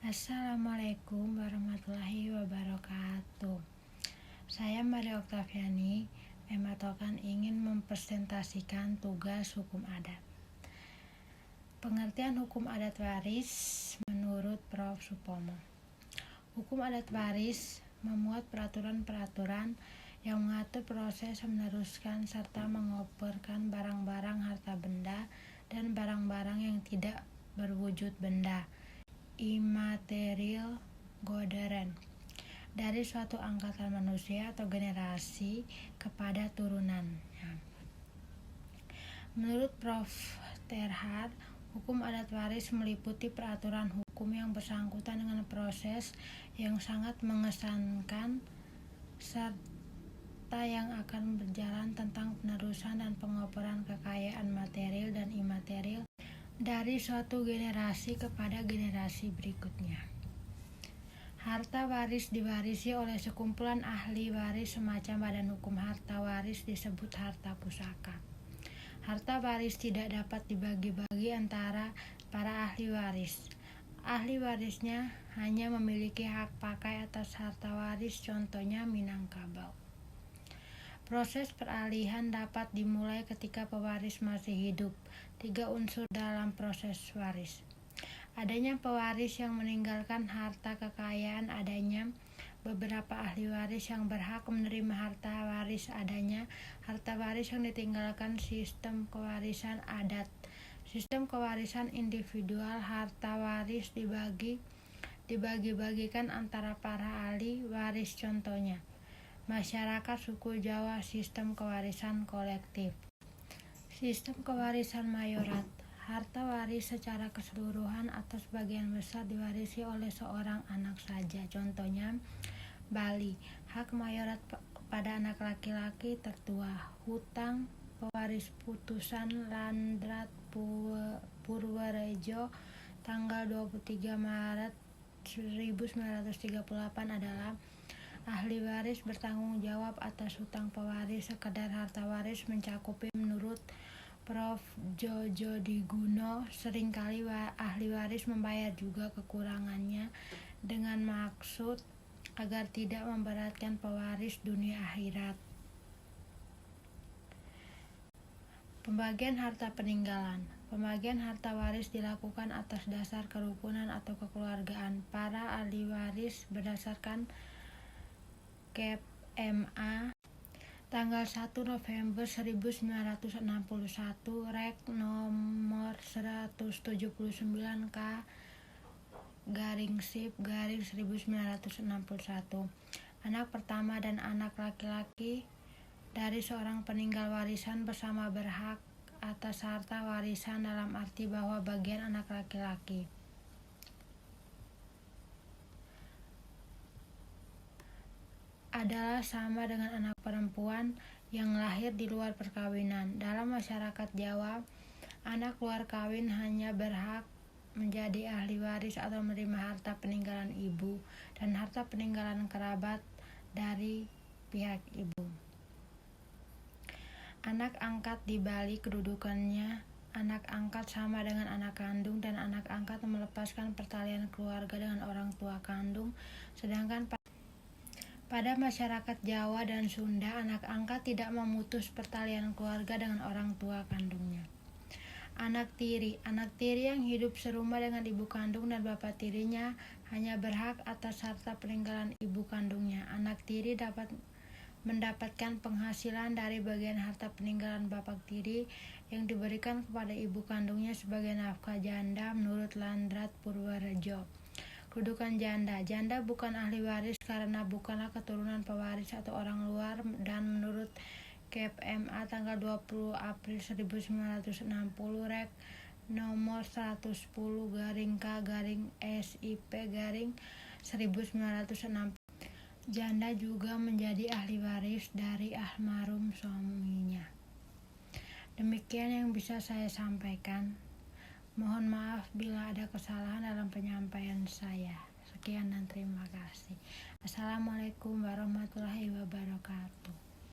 Assalamualaikum warahmatullahi wabarakatuh. Saya Maria Oktaviani Ematokan ingin mempresentasikan tugas hukum adat. Pengertian hukum adat waris menurut Prof. Supomo. Hukum adat waris memuat peraturan-peraturan yang mengatur proses meneruskan serta mengoperkan barang-barang harta benda dan barang-barang yang tidak berwujud benda immaterial goderen dari suatu angkatan manusia atau generasi kepada turunan. Menurut Prof. Terhard, hukum adat waris meliputi peraturan hukum yang bersangkutan dengan proses yang sangat mengesankan serta yang akan berjalan tentang penerusan dan pengoperan kekayaan material dan imaterial dari suatu generasi kepada generasi berikutnya. Harta waris diwarisi oleh sekumpulan ahli waris semacam badan hukum harta waris disebut harta pusaka. Harta waris tidak dapat dibagi-bagi antara para ahli waris. Ahli warisnya hanya memiliki hak pakai atas harta waris, contohnya Minangkabau. Proses peralihan dapat dimulai ketika pewaris masih hidup. 3 unsur dalam proses waris. Adanya pewaris yang meninggalkan harta kekayaan, adanya beberapa ahli waris yang berhak menerima harta waris, adanya harta waris yang ditinggalkan sistem kewarisan adat. Sistem kewarisan individual, harta waris dibagi-bagikan antara para ahli waris, contohnya masyarakat suku Jawa, sistem kewarisan kolektif. Sistem kewarisan mayorat, harta waris secara keseluruhan atau sebagian besar diwarisi oleh seorang anak saja, contohnya Bali, hak mayorat pada anak laki-laki tertua. Hutang pewaris putusan Landrat Purworejo tanggal 23 Maret 1938 adalah ahli waris bertanggung jawab atas hutang pewaris. Sekedar harta waris mencakupi menurut Prof. Jojo Diguno, seringkali ahli waris membayar juga kekurangannya dengan maksud agar tidak memberatkan pewaris dunia akhirat. Pembagian harta peninggalan. Pembagian harta waris dilakukan atas dasar kerukunan atau kekeluargaan para ahli waris berdasarkan KPMA tanggal 1 November 1961 Rek nomor 179K/Sip/1961. Anak pertama dan anak laki-laki dari seorang peninggal warisan bersama berhak atas harta warisan dalam arti bahwa bagian anak laki-laki adalah sama dengan anak perempuan yang lahir di luar perkawinan. Dalam masyarakat Jawa, anak luar kawin hanya berhak menjadi ahli waris atau menerima harta peninggalan ibu dan harta peninggalan kerabat dari pihak ibu. Anak angkat di Bali kedudukannya anak angkat sama dengan anak kandung, dan anak angkat melepaskan pertalian keluarga dengan orang tua kandung, sedangkan pada masyarakat Jawa dan Sunda, anak angkat tidak memutus pertalian keluarga dengan orang tua kandungnya. Anak tiri yang hidup serumah dengan ibu kandung dan bapak tirinya hanya berhak atas harta peninggalan ibu kandungnya. Anak tiri dapat mendapatkan penghasilan dari bagian harta peninggalan bapak tiri yang diberikan kepada ibu kandungnya sebagai nafkah janda menurut Landrat Purworejo. Kedudukan janda bukan ahli waris karena bukanlah keturunan pewaris atau orang luar, dan menurut KPMA tanggal 20 April 1960 Rek nomor 110/K/SIP/1960, janda juga menjadi ahli waris dari almarhum suaminya. Demikian yang bisa saya sampaikan. Mohon maaf bila ada kesalahan dalam penyampaian saya. Sekian dan terima kasih. Assalamualaikum warahmatullahi wabarakatuh.